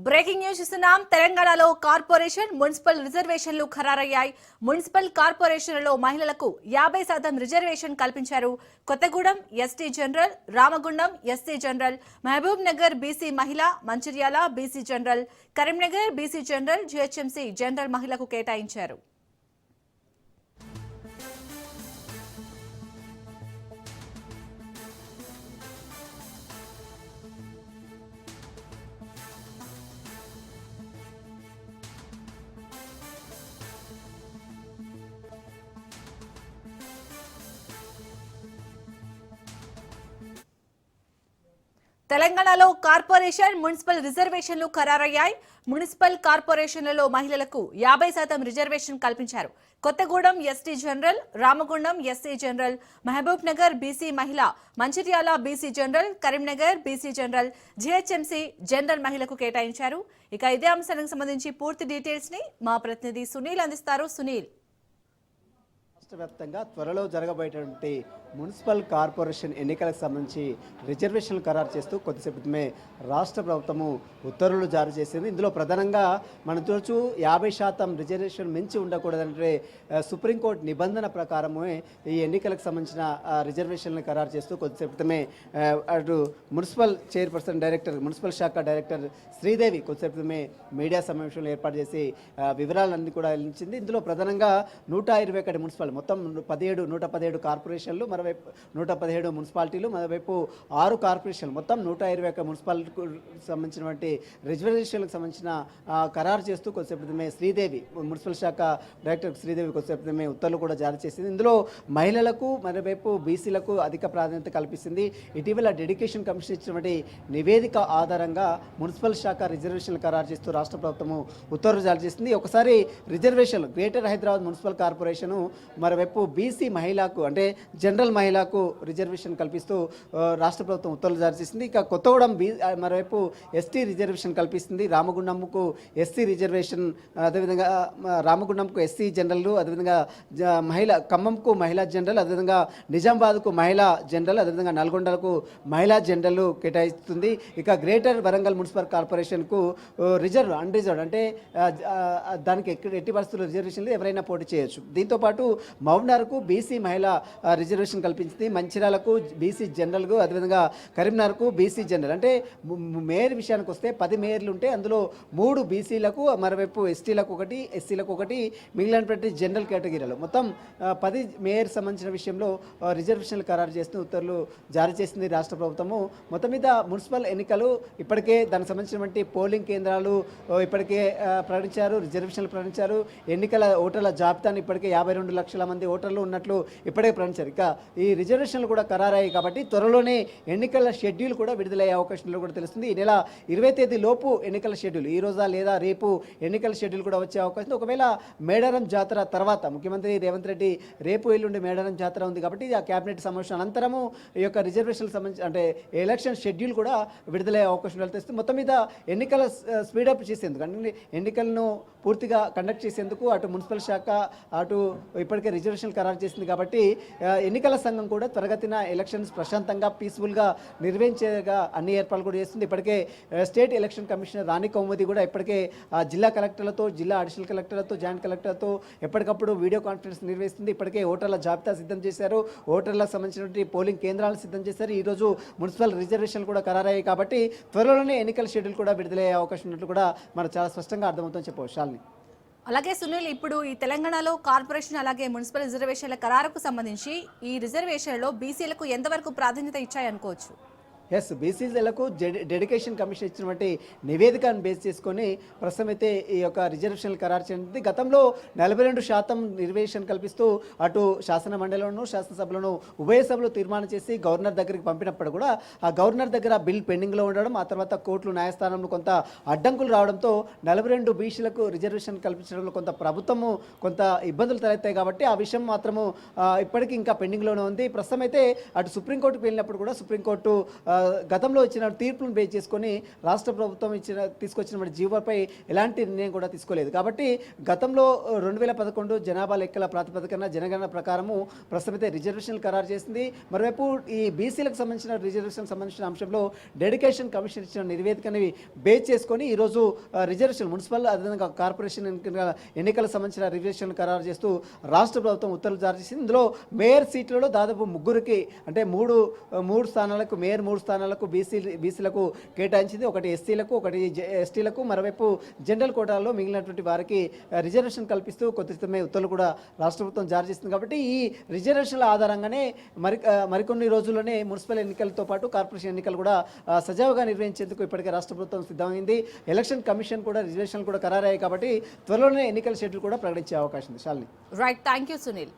Breaking news ఇస్తున్నాం. తెలంగాణలో corporation municipal రిజర్వేషన్లు ఖరారయ్యాయి. మున్సిపల్ కార్పొరేషన్లలో మహిళలకు 50% రిజర్వేషన్ కల్పించారు. Kothagudem ST general, Ramagundam SC general, Mahabubnagar BC మహిళ, Mancherial BC general, Karimnagar BC general, GHMC general మహిళకు కేటాయించారు. తెలంగాణలో కార్పొరేషన్ మున్సిపల్ రిజర్వేషన్లు ఖరారయ్యాయి. మున్సిపల్ కార్పొరేషన్లలో మహిళలకు 50% రిజర్వేషన్ కల్పించారు. Kothagudem ST general, Ramagundam SC general, Mahabubnagar BC మహిళ, Mancherial BC general, Karimnagar BC general, GHMC general మహిళకు కేటాయించారు. ఇక ఇదే అంశానికి సంబంధించి పూర్తి డీటెయిల్స్ ని మా ప్రతినిధి సునీల్ అందిస్తారు. సునీల్, రాష్ట్ర వ్యాప్తంగా త్వరలో జరగబోయేటువంటి మున్సిపల్ కార్పొరేషన్ ఎన్నికలకు సంబంధించి రిజర్వేషన్లు ఖరారు చేస్తూ కొద్దిసేపు క్రితమే రాష్ట్ర ప్రభుత్వము ఉత్తర్వులు జారీ చేసింది. ఇందులో ప్రధానంగా మనం చూడొచ్చు 50% రిజర్వేషన్ మించి ఉండకూడదంటే సుప్రీంకోర్టు నిబంధన ప్రకారమే ఈ ఎన్నికలకు సంబంధించిన రిజర్వేషన్లు ఖరారు చేస్తూ కొద్దిసేపు క్రితమే అటు మున్సిపల్ చైర్పర్సన్ డైరెక్టర్, మున్సిపల్ శాఖ డైరెక్టర్ శ్రీదేవి కొద్దిసేపు క్రితమే మీడియా సమావేశంలో ఏర్పాటు చేసి వివరాలన్నీ కూడా ఇచ్చింది. ఇందులో ప్రధానంగా 121 మున్సిపల్, మొత్తం 117 కార్పొరేషన్లు, మరోవైపు 117 మున్సిపాలిటీలు, మరోవైపు 6 కార్పొరేషన్లు, మొత్తం 121 మున్సిపాలిటీకి సంబంధించినటువంటి రిజర్వేషన్లకు సంబంధించిన ఖరారు చేస్తూ కొద్దిసేపు శ్రీదేవి, మున్సిపల్ శాఖ డైరెక్టర్ శ్రీదేవి కొద్దిసేపు ఉత్తర్వులు కూడా జారీ చేసింది. ఇందులో మహిళలకు, మరోవైపు బీసీలకు అధిక ప్రాధాన్యత కల్పిస్తుంది. ఇటీవల డెడికేషన్ కమిషన్ ఇచ్చినటువంటి నివేదిక ఆధారంగా మున్సిపల్ శాఖ రిజర్వేషన్లు ఖరారు చేస్తూ రాష్ట్ర ప్రభుత్వము ఉత్తర్వులు జారీ చేసింది. ఒకసారి రిజర్వేషన్లు గ్రేటర్ హైదరాబాద్ మున్సిపల్ కార్పొరేషను, మరోవైపు బీసీ మహిళకు అంటే జనరల్ మహిళకు రిజర్వేషన్ కల్పిస్తూ రాష్ట్ర ప్రభుత్వం ఉత్తర్వులు జారీ చేసింది. ఇక కొత్తగూడెం మరోవైపు ఎస్టీ రిజర్వేషన్ కల్పిస్తుంది. రామగుండంకు ఎస్సీ రిజర్వేషన్, అదేవిధంగా రామగుండంకు ఎస్సీ జనరల్, అదేవిధంగా ఖమ్మంకు మహిళా జనరల్, అదేవిధంగా నిజామాబాద్కు మహిళా జనరల్, అదేవిధంగా నల్గొండలకు మహిళా జనరల్ కేటాయిస్తుంది. ఇక గ్రేటర్ వరంగల్ మున్సిపల్ కార్పొరేషన్కు అన్రిజర్వ్డ్ అంటే దానికి ఎట్టి పరిస్థితుల్లో రిజర్వేషన్లు ఎవరైనా పోటీ చేయొచ్చు. దీంతోపాటు మహబూబ్నగర్కు బీసీ మహిళ రిజర్వేషన్ కల్పించింది. మంచిర్యాలకు బీసీ జనరల్కు, అదేవిధంగా కరీంనగర్కు బీసీ జనరల్. అంటే మేయర్ విషయానికి వస్తే 10 మేయర్లు ఉంటే అందులో 3 బీసీలకు, మరోవైపు ఎస్టీలకు 1, ఎస్సీలకు 1, మిగిలినటువంటి జనరల్ కేటగిరీలో మొత్తం 10 మేయర్ సంబంధించిన విషయంలో రిజర్వేషన్లు ఖరారు చేస్తూ ఉత్తర్వులు జారీ చేసింది రాష్ట్ర ప్రభుత్వము. మొత్తం మీద మున్సిపల్ ఎన్నికలు ఇప్పటికే దానికి సంబంధించినటువంటి పోలింగ్ కేంద్రాలు ఇప్పటికే ప్రకటించారు, రిజర్వేషన్లు ప్రకటించారు. ఎన్నికల ఓటర్ల జాబితాను ఇప్పటికే 52 లక్షల మంది ఓటర్లు ఉన్నట్లు ఇప్పటికే ప్రకటించారు. ఇక ఈ రిజర్వేషన్లు కూడా ఖరారయ్యాయి కాబట్టి త్వరలోనే ఎన్నికల షెడ్యూల్ కూడా విడుదలయ్యే అవకాశాలు కూడా తెలుస్తుంది. ఈ నెల 20 తేదీ లోపు ఎన్నికల షెడ్యూల్, ఈ రోజా లేదా రేపు ఎన్నికల షెడ్యూల్ కూడా వచ్చే అవకాశం. ఒకవేళ మేడారం జాతర తర్వాత ముఖ్యమంత్రి రేవంత్ రెడ్డి రేపు ఎల్లుండి మేడారం జాతర ఉంది కాబట్టి ఆ కేబినెట్ సమావేశం అనంతరము ఈ యొక్క రిజర్వేషన్లకు సంబంధించి అంటే ఎలక్షన్ షెడ్యూల్ కూడా విడుదలయ్యే అవకాశం తెలుస్తుంది. మొత్తం మీద ఎన్నికల స్పీడప్ చేసేందుకు, అంటే ఎన్నికలను పూర్తిగా కండక్ట్ చేసేందుకు అటు మున్సిపల్ శాఖ అటు ఇప్పటికే రిజర్వేషన్లు ఖరారు చేసింది కాబట్టి ఎన్నికల సంఘం కూడా త్వరగతిన ఎలక్షన్స్ ప్రశాంతంగా పీస్ఫుల్గా నిర్వహించేగా అన్ని ఏర్పాట్లు కూడా చేస్తుంది. ఇప్పటికే స్టేట్ ఎలక్షన్ కమిషనర్ రాణి కౌముది కూడా ఇప్పటికే జిల్లా కలెక్టర్లతో, జిల్లా అడిషనల్ కలెక్టర్లతో, జాయింట్ కలెక్టర్లతో ఎప్పటికప్పుడు వీడియో కాన్ఫరెన్స్ నిర్వహిస్తుంది. ఇప్పటికే ఓటర్ల జాబితా సిద్ధం చేశారు, ఓటర్లకు సంబంధించినటువంటి పోలింగ్ కేంద్రాలను సిద్ధం చేశారు. ఈరోజు మున్సిపల్ రిజర్వేషన్లు కూడా ఖరారయ్యాయి కాబట్టి త్వరలోనే ఎన్నికల షెడ్యూల్ కూడా విడుదలయ్యే అవకాశం ఉన్నట్లు కూడా మనకు చాలా స్పష్టంగా అర్థమవుతుందని చెప్పవచ్చు. శాలిని, అలాగే సునీల్, ఇప్పుడు ఈ తెలంగాణలో కార్పొరేషన్ అలాగే మున్సిపల్ రిజర్వేషన్ల ఖరారుకు సంబంధించి ఈ రిజర్వేషన్లో బీసీలకు ఎంతవరకు ప్రాధాన్యత ఇచ్చాయనుకోవచ్చు? ఎస్, బీసీలకు డెడికేషన్ కమిషన్ ఇచ్చినటువంటి నివేదికను బేస్ చేసుకొని ప్రస్తుతం అయితే ఈ యొక్క రిజర్వేషన్లు ఖరారు చేసింది. గతంలో 42% రిజర్వేషన్ కల్పిస్తూ అటు శాసన మండలిలోను, శాసనసభలోను, ఉభయ సభలో తీర్మానం చేసి గవర్నర్ దగ్గరికి పంపినప్పుడు కూడా ఆ గవర్నర్ దగ్గర బిల్ పెండింగ్లో ఉండడం, ఆ తర్వాత కోర్టులు న్యాయస్థానంలో కొంత అడ్డంకులు రావడంతో 42 బీసీలకు రిజర్వేషన్ కల్పించడంలో కొంత ప్రభుత్వము కొంత ఇబ్బందులు తలెత్తాయి కాబట్టి ఆ విషయం మాత్రము ఇప్పటికీ ఇంకా పెండింగ్లోనే ఉంది. ప్రస్తుతం అయితే అటు సుప్రీంకోర్టుకు వెళ్ళినప్పుడు కూడా సుప్రీంకోర్టు గతంలో ఇచ్చిన తీర్పులను బేస్ చేసుకొని రాష్ట్ర ప్రభుత్వం తీసుకొచ్చిన జీవోపై ఎలాంటి నిర్ణయం కూడా తీసుకోలేదు. కాబట్టి గతంలో 2011 జనాభా లెక్కల ప్రాతిపదికన జనగణన ప్రకారము ప్రస్తుతమైతే రిజర్వేషన్లు ఖరారు చేసింది. మరోవైపు ఈ బీసీలకు సంబంధించిన రిజర్వేషన్ సంబంధించిన అంశంలో డెడికేషన్ కమిషన్ ఇచ్చిన నివేదికని బేస్ చేసుకొని ఈరోజు రిజర్వేషన్ మున్సిపల్ అదేవిధంగా కార్పొరేషన్ ఎన్నికలకు సంబంధించిన రిజర్వేషన్లు ఖరారు చేస్తూ రాష్ట్ర ప్రభుత్వం ఉత్తర్వులు జారీ చేసింది. ఇందులో మేయర్ సీట్లలో దాదాపు ముగ్గురికి అంటే మూడు స్థానాలకు మేయర్ 3 స్థానాలకు బీసీలకు కేటాయించింది. ఒకటి ఎస్సీలకు, ఒకటి ఎస్టీలకు, మరోవైపు జనరల్ కోటాలో మిగిలినటువంటి వారికి రిజర్వేషన్ కల్పిస్తూ కొత్త ఉత్తర్వులు కూడా రాష్ట్ర ప్రభుత్వం జారీ చేస్తుంది. కాబట్టి ఈ రిజర్వేషన్ల ఆధారంగానే మరికొన్ని రోజుల్లోనే మున్సిపల్ ఎన్నికలతో పాటు కార్పొరేషన్ ఎన్నికలు కూడా సజావుగా నిర్వహించేందుకు ఇప్పటికే రాష్ట్ర ప్రభుత్వం సిద్ధమైంది. ఎలక్షన్ కమిషన్ కూడా రిజర్వేషన్లు కూడా ఖరారయ్యాయి. కాబట్టి త్వరలోనే ఎన్నికల షెడ్యూల్ కూడా ప్రకటించే అవకాశం ఉంది. Shalini. Right, thank you Sunil.